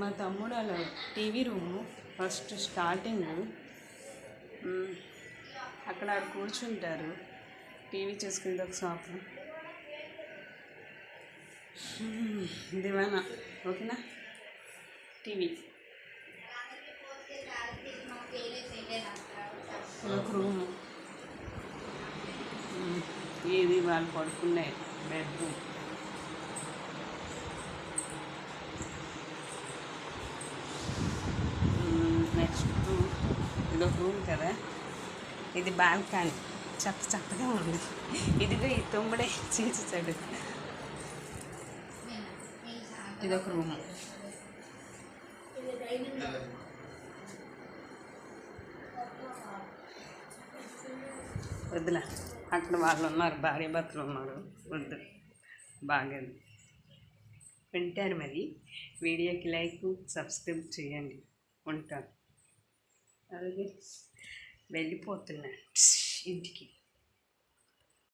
మా తమ్ముడు అలా టీవీ రూము ఫస్ట్ స్టార్టింగ్ అక్కడ కూర్చుంటారు, టీవీ చూసుకుంటే ఒక షాపు దివానా, ఓకేనా. టీవీ ఒక రూము, ఇది వాళ్ళు పడుకునే బెడ్రూమ్. నెక్స్ట్ ఇదొక రూమ్ కదా, ఇది బాల్కనీ, చక్కగా ఉంది. ఇదిగో ఈ తొమ్మిడే చేసేసాడు. ఇదొక రూము, వద్దులా అక్కడ వాళ్ళు ఉన్నారు, భార్య భర్తలు ఉన్నారు, వద్దు. బాగలేదు. వింటారు మరి. వీడియోకి లైక్ సబ్స్క్రైబ్ చేయండి. ఉంటాను. అలాగే వెళ్ళిపోతున్నాను ఇంటికి.